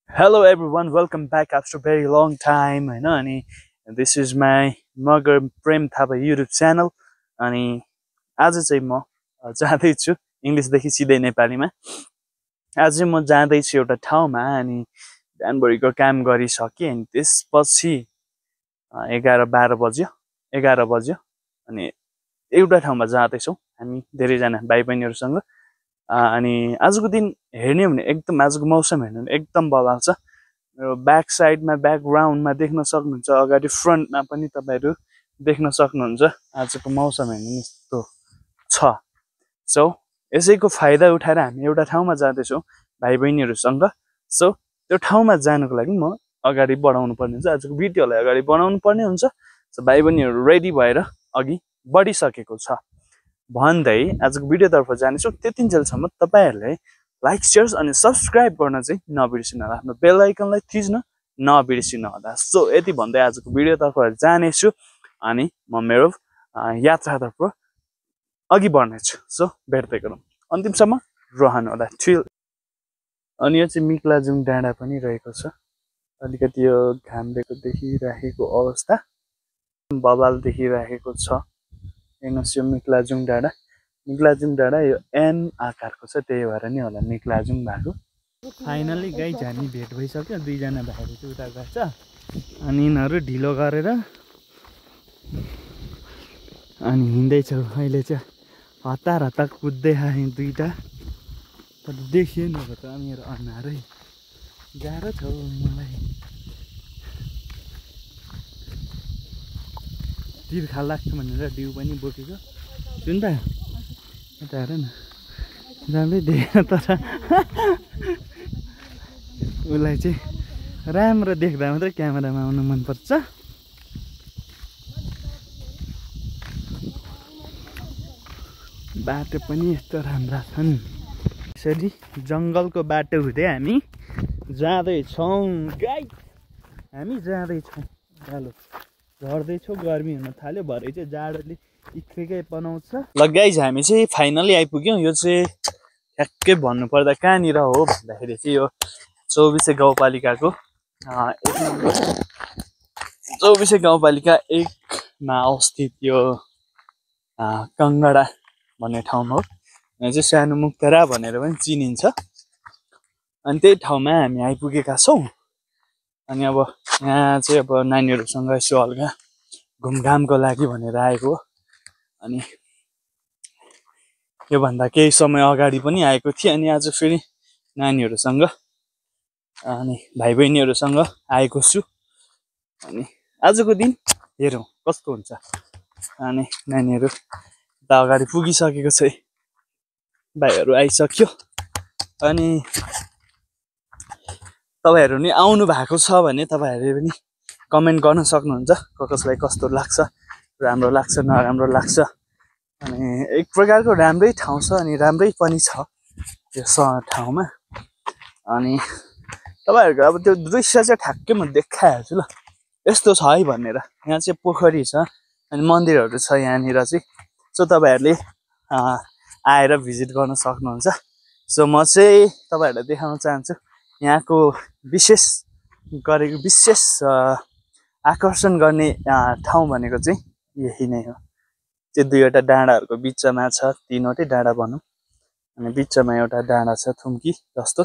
Hello everyone, welcome back after a very long time. This is my Magar प्रेम Thapa YouTube channel अनि आज चाहिँ म जाँदैछु इङ्ग्लिसदेखि सिधै नेपालीमा। आज चाहिँ म जाँदैछु एउटा ठाउँमा अनि बिहानभरिको काम गरिसकेँ अनि त्यसपछि 11 बज्यो अनि एउटा ठाउँमा जाँदैछौँ हामी धेरैजना भाइ बहिनीहरूसँग। अनि आजको दिन हेर्ने हो भने एकदम आजको मौसम हेर्नु भने एकदम बवाल छ। ब्याक साइडमा ब्याकग्राउन्डमा देख्न सक्नुहुन्छ, अगाडि फ्रन्टमा पनि तपाईहरु देख्न सक्नुहुन्छ आजको मौसम हेर्नु यस्तो छ। सो यसैको फाइदा उठाएर हामी एउटा ठाउँमा जाँदैछौँ भाइ बहिनीहरूसँग। सो त्यो ठाउँमा जानको लागि म अगाडि बढाउनु पर्ने हुन्छ, आजको भिडियोलाई अगाडि बढाउनु पर्ने हुन्छ। सो भाइ बहिनीहरू रेडी भएर अघि बढिसकेको छ भन्दै आजको भिडियोतर्फ जानेछौँ। त्यतिन्जेलसम्म तपाईहरुले लाइक शेयर अनि सब्स्क्राइब गर्न चाहिँ नबिर्सिनु होला, आफ्नो बेल आइकनलाई थिच्न नबिर्सिनु होला। सो यति भन्दै आजको भिडियोतर्फ जानेछु अनि म मेरो यात्रातर्फ अघि बढ्नेछु। सो भेट्दै गरौँ, अन्तिमसम्म रहनु होला। अनि यो चाहिँ मिक्लाजुङ डाँडा पनि रहेको छ, अलिकति यो घामलेको देखिराखेको अवस्था बवाल देखिराखेको छ। हेर्नुहोस् यो मिक्लाजुङ डाँडा यो एन आकारको छ, त्यही भएर नि होला मिक्लाजुङ भएको। फाइनली गाइज हामी भेट भइसक्यो, दुईजना भाइहरू चाहिँ उता गएछ अनि यिनीहरू ढिलो गरेर अनि हिँड्दैछौँ। अहिले चाहिँ हतार कुद्दै आएँ दुईटा, तर देखियो नि अब त मेरो अनुहारै गाह्रो छ मलाई। तिर्खा लाग्छ भनेर डिउ पनि बोकेको सुन त, यता हेर न राम्रै देखेन तर उसलाई चाहिँ राम्रो देख्दा मात्रै क्यामेरामा आउनु मनपर्छ। बाटो पनि यस्तो राम्रा छन्। यसरी जङ्गलको बाटो हुँदै हामी जाँदैछौँ गाइस, हामी जाँदैछौँ। हेलो झर्दैछौँ, गर्मी हुन थाल्यो, भरे चाहिँ जाडोले इक्रेकै बनाउँछ। ल गाइस हामी चाहिँ फाइनली आइपुग्यौँ। यो चाहिँ ठ्याक्कै भन्नुपर्दा कहाँनिर हो भन्दाखेरि चाहिँ यो 24 गाउँपालिकाको 24 गाउँपालिका 1 मा अवस्थित यो कङ्गडा भन्ने ठाउँमा हो। यहाँ चाहिँ सानो मुक्तरा भनेर पनि चिनिन्छ। अनि त्यही ठाउँमा हामी आइपुगेका छौँ। अनि अब यहाँ चाहिँ अब नानीहरूसँग यसो हल्का घुमघामको लागि भनेर आएको हो। अनि योभन्दा केही समय अगाडि पनि आएको थिएँ अनि आज फेरि नानीहरूसँग अनि भाइ बहिनीहरूसँग आएको छु। अनि आजको दिन हेरौँ कस्तो हुन्छ। अनि नानीहरू त अगाडि पुगिसकेको छ, भाइहरू आइसक्यो। अनि तपाईहरु नि आउनु भएको छ भने तपाईहरुले पनि कमेन्ट गर्न सक्नुहुन्छ, कसलाई कस्तो लाग्छ, राम्रो लाग्छ नराम्रो लाग्छ। अनि एक प्रकारको राम्रै ठाउँ छ अनि राम्रै पनि छ यो ठाउँमा। अनि तपाईहरुको अब त्यो दृश्य चाहिँ ठ्याक्कै म देखाइहाल्छु ल, यस्तो छ है भनेर। यहाँ चाहिँ पोखरी छ अनि मन्दिरहरू छ यहाँनिर चाहिँ। सो तपाईहरुले आएर भिजिट गर्न सक्नुहुन्छ। सो म चाहिँ तपाईहरुलाई देखाउन चाहन्छु यहाँको विशेष आकर्षण गर्ने ठाउँ भनेको चाहिँ यही नै हो। त्यो दुईवटा डाँडाहरूको बिचमा छ, तीनवटै डाँडा भनौँ। अनि बिचमा एउटा डाँडा छ थुम्की जस्तो,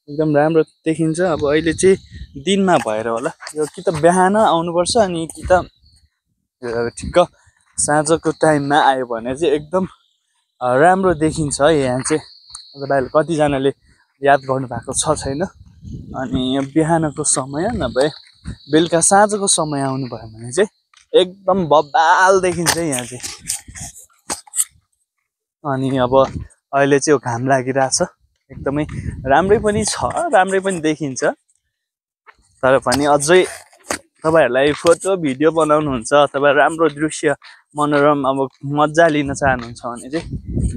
एकदम राम्रो देखिन्छ। अब अहिले चाहिँ दिनमा भएर होला, यो कि त बिहान आउनुपर्छ अनि कि त ठिक्क साँझको टाइममा आयो भने चाहिँ एकदम राम्रो देखिन्छ यहाँ चाहिँ। तपाईँहरूले कतिजनाले याद गर्नु भएको छ छैन। अनि बिहानको समय नभए बेलुका साँझको समय आउनु भयो भने चाहिँ एकदम बबाल देखिन्छ यहाँ चाहिँ। अनि अब अहिले चाहिँ घाम लागिरहेछ, एकदमै राम्रै पनि छ, राम्रै पनि देखिन्छ। तर पनि अझै तपाईहरुलाई फोटो भिडियो बनाउनुहुन्छ अथवा राम्रो दृश्य मनोरम अब मजा लिन चाहनुहुन्छ भने चाहिँ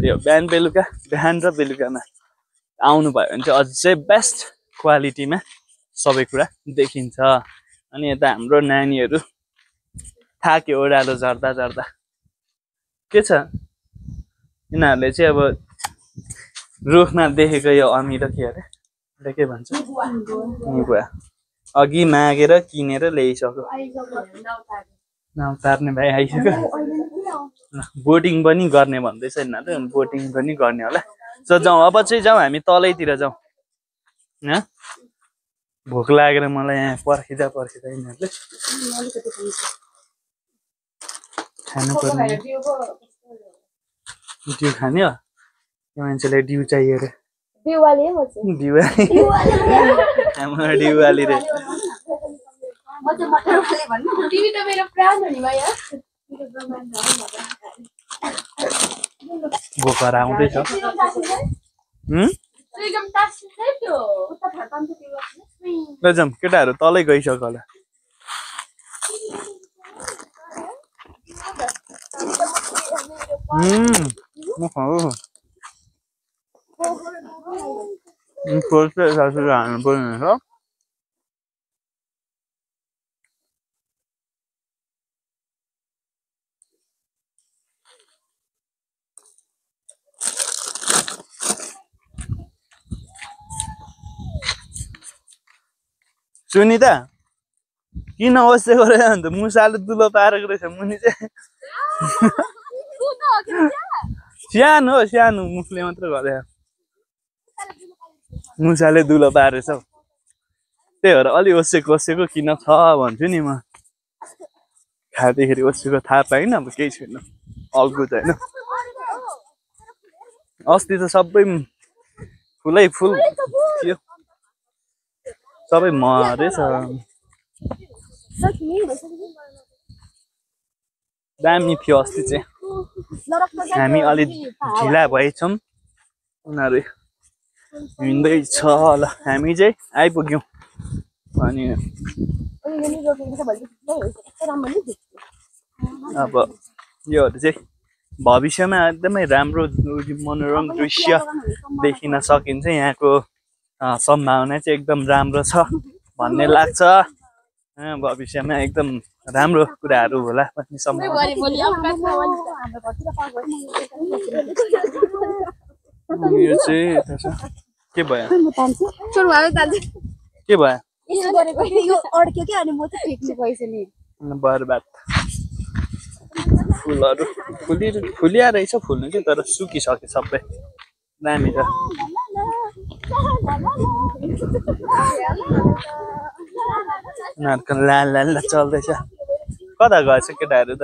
यो बिहान र बेलुकामा आउनु भयो भने चाहिँ अझै बेस्ट क्वालिटीमा सबै कुरा देखिन्छ। अनि यता हाम्रो नानीहरू थाक्यो ओह्रालो झर्दा के छ, यिनीहरूले चाहिँ अब रुखमा देखेको यो अमिलो के अरे के भन्छ निबुवा अघि मागेर किनेर ल्याइसक्यो नाउ तार्ने भाइ आइसक्यो बोटिङ पनि गर्ने भन्दैछ यिनीहरू बोटिङ पनि गर्ने होला सो जाउँ अब चाहिँ जाउँ हामी तलैतिर जाउँ यहाँ भोक लागेर मलाई यहाँ पर्खिँदा यिनीहरूले खानु पर्ने डिउ खाने हो यो मान्छेलाई डिउ चाहियो अरे दिवाली रे भोकर आउँदैछ जाउँ केटाहरू तलै गइसक्यो होला हाल्नु पर्ने रहेछ सुनिता किन बसेको रहेछ अन्त मुसाले दुलो पारेको रहेछ मुनि चाहिँ सानो हो सानो मुखले मात्र गरे मुसाले दुलो पारेछ त्यही भएर अलि ओसेको किन छ भन्छु नि म खाँदाखेरि ओसेको थाहा पाइन अब केही छैन अल्गु त होइन अस्ति त सबै फुलै फुल थियो सबै मरेछ दामी थियो अस्ति चाहिँ हामी अलि ढिला भएछौँ उनीहरू हिँड्दैछ होला हामी चाहिँ आइपुग्यौँ अनि अब योहरू चाहिँ भविष्यमा एकदमै राम्रो मनोरम दृश्य देखिन सकिन्छ यहाँको सम्भावना चाहिँ एकदम राम्रो छ भन्ने लाग्छ भविष्यमा एकदम राम्रो कुराहरू होला भन्ने सम्भावना यो चाहिँ के भयो बर्बाद फुलहरू फुलिया रहेछ फुल्नु चाहिँ तर सुकिसक्यो सबै दामी छ उनीहरूको लाल चल्दैछ कता गएछ केटाहरू त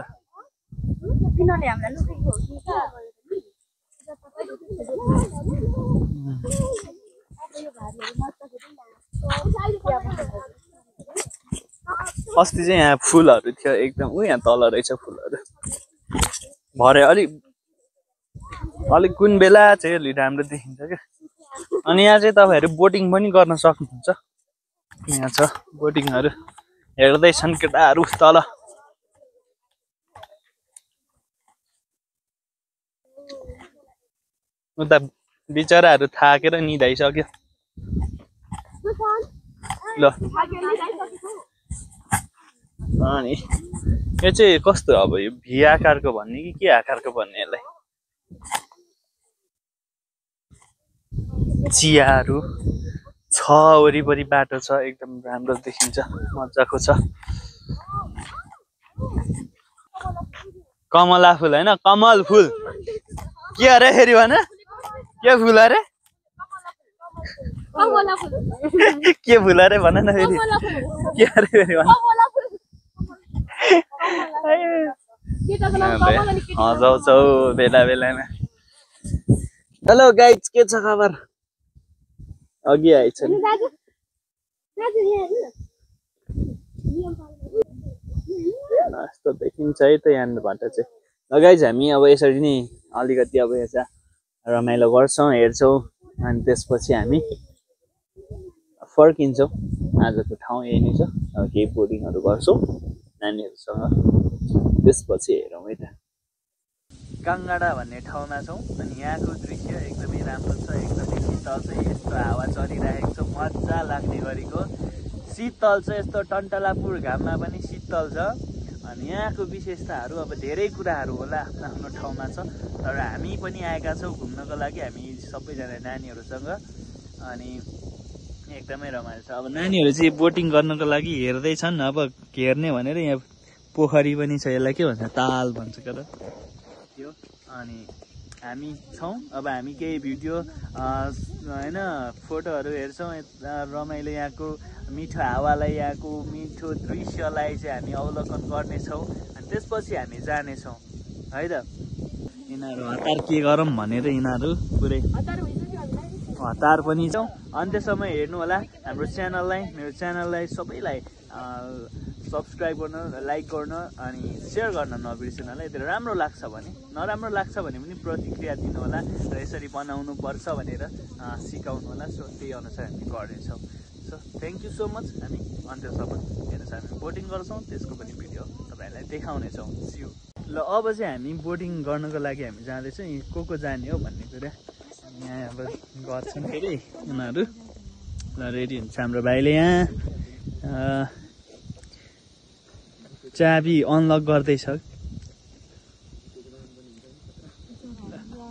अस्ति चाहिँ यहाँ फुलहरू थियो एकदम यहाँ तल रहेछ फुलहरू भरे अलिक कुन बेला चाहिँ अलि राम्रो देखिन्छ क्या अनि यहाँ चाहिँ तपाईँहरू बोटिङ पनि गर्न सक्नुहुन्छ यहाँ छ बोटिङहरू हेर्दैछन् केटाहरू तल उता बिचराहरू थाकेर निधाइसक्यो ल अनि यो चाहिँ कस्तो अब यो भी आकारको भन्ने कि के आकारको भन्ने यसलाई चियाहरू छ वरिपरि बाटो छ एकदम राम्रो देखिन्छ मजाको छ कमला फुल होइन कमल फुल के अरे फेरि भन के फुल अरे के फुल अरे भन न फेरि के अरे फेरि भन हजाउँछौ बेला बेलामा हेलो गाइज के छ खबर अघि आइछ नि यस्तो देखिन्छ है त यहाँबाट चाहिँ ल गाइज हामी अब यसरी नै अलिकति अब यहाँ रमाइलो गर्छौँ हेर्छौँ अनि त्यसपछि हामी फर्किन्छौँ आजको ठाउँ यही नै छ अब केही बोटिङहरू गर्छौँ नानीहरूसँग त्यसपछि हेरौँ है त काङ्गाडा भन्ने ठाउँमा छौँ अनि यहाँको दृश्य एकदमै राम्रो छ एकदमै शीतल छ यस्तो हावा चलिरहेको छ मजा लाग्ने गरेको शीतल छ यस्तो टन्टलापुर घाममा पनि शीतल छ अनि यहाँको विशेषताहरू अब धेरै कुराहरू होला आफ्नो आफ्नो ठाउँमा छ तर हामी पनि आएका छौँ घुम्नको लागि हामी सबैजना नानीहरूसँग अनि एकदमै रमाइलो छ। अब नानीहरू चाहिँ बोटिङ गर्नको लागि हेर्दैछन्। अब हेर्ने भनेर यहाँ पोखरी पनि छ, यसलाई के भन्छ, ताल भन्छ के त त्यो। अनि हामी छौँ। अब हामी केही भिडियो होइन फोटोहरू हेर्छौँ, रमाइलो यहाँको मिठो हावालाई, यहाँको मिठो दृश्यलाई चाहिँ हामी अवलोकन गर्नेछौँ। अनि त्यसपछि हामी जानेछौँ है त। यिनीहरू हतार के गरौँ भनेर यिनीहरू पुरै हतार पनि छौँ। अन्त्यसम्म हेर्नु होला हाम्रो च्यानललाई, मेरो च्यानललाई सबैलाई सब्सक्राइब गर्न, लाइक गर्न अनि सेयर गर्न नबिर्सिनु होला। यति राम्रो लाग्छ भने, नराम्रो लाग्छ भने पनि प्रतिक्रिया दिनु होला र यसरी बनाउनु पर्छ भनेर सिकाउनु होला। सो त्यही अनुसार हामी गर्नेछौँ। So thank you so much. हामी अन्त्यसम्म हेर्नुहोस्, हामी बोटिङ गर्छौँ, त्यसको पनि भिडियो तपाईँहरूलाई देखाउनेछौँ। सियु। ल अब चाहिँ हामी बोटिङ गर्नको लागि हामी जाँदैछौँ। को जाने हो भन्ने कुरा यहाँ अब गर्छन् फेरि उनीहरू। ल रेडी हुन्छ हाम्रो भाइले यहाँ चाबी अनलक गर्दैछ।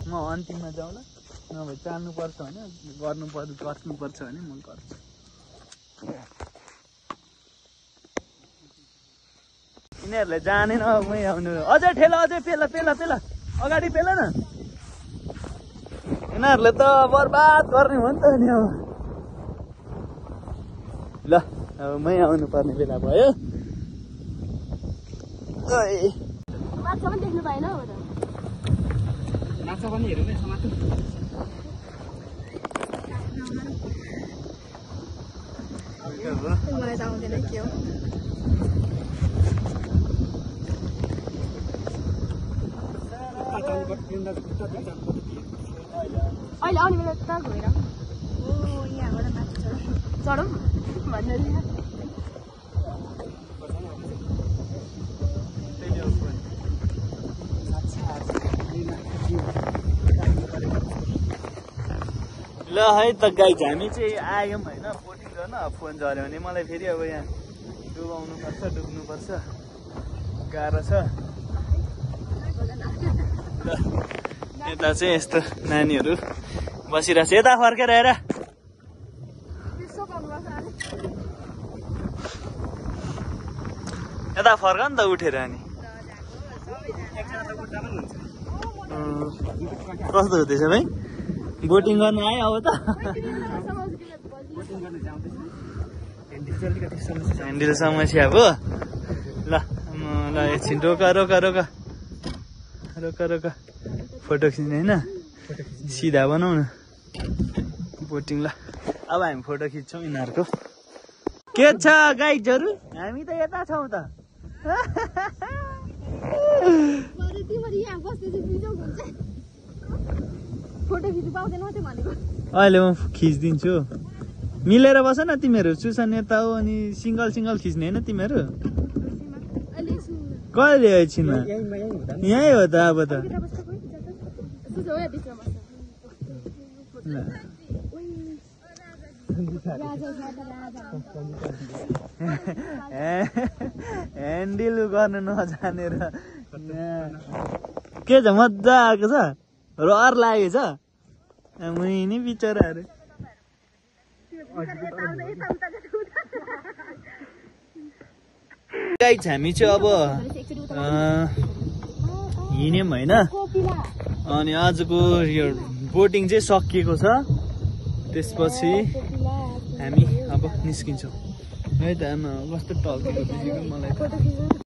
म अन्तिममा जाउँ ल, नभए चाल्नुपर्छ भने गर्नुपर्छ भने म गर्छु। यिनीहरूले जानेन, मै आउनु। अझै ठेला, अझै पेला पेला पेला अगाडि पेला न। यिनीहरूले त बर्बाद गर्ने हो नि त नि। अब ल अब मै आउनु पर्ने बेला भयो। माछा पनि देख्नु पाएन, माछा पनि हेरौँ है समातो। मलाई त आउँदैन के हो। अहिले आउने बेला त गएर यहाँबाट माथि चढौँ भन्दै ल है त गाइज, हामी चाहिँ आयौँ होइन बोटिङ गर्न। फोन झऱ्यो भने मलाई फेरि अब यहाँ डुब्नुपर्छ, गाह्रो छ। यता चाहिँ यस्तो नानीहरू बसिरहेको छ। यता फर्केर हेर, यता फर्क नि त उठेर। अनि कस्तो हुँदैछ भाइ, बोटिङ गर्न आयो अब त? ह्यान्डल समस्या भयो। ल ल एकछिन रोका रोका रोका रोका रोका, फोटो खिच्ने होइन, सिधा बनाऊ न बोटिङ। ल अब हामी फोटो खिच्छौँ यिनीहरूको। के छ गाइजहरू, हामी त यता छौँ त। अहिले म खिचिदिन्छु। मिलेर बस न तिमीहरू। सुसन यता हो अनि सिङ्गल सिङ्गल खिच्ने होइन तिमीहरू। कहिले एकछिन यहीँ हो त अब त। ह्यान्डल गर्नु नजानेर के छ, मजा आएको छ, रहर लागेको छ। नि बिचराहरू गाइज, हामी चाहिँ अब हिँड्यौँ होइन। अनि आजको यो बोटिङ चाहिँ सकिएको छ। त्यसपछि हामी अब निस्किन्छौँ है त। आमा कस्तो टल्केको देखेको मलाई।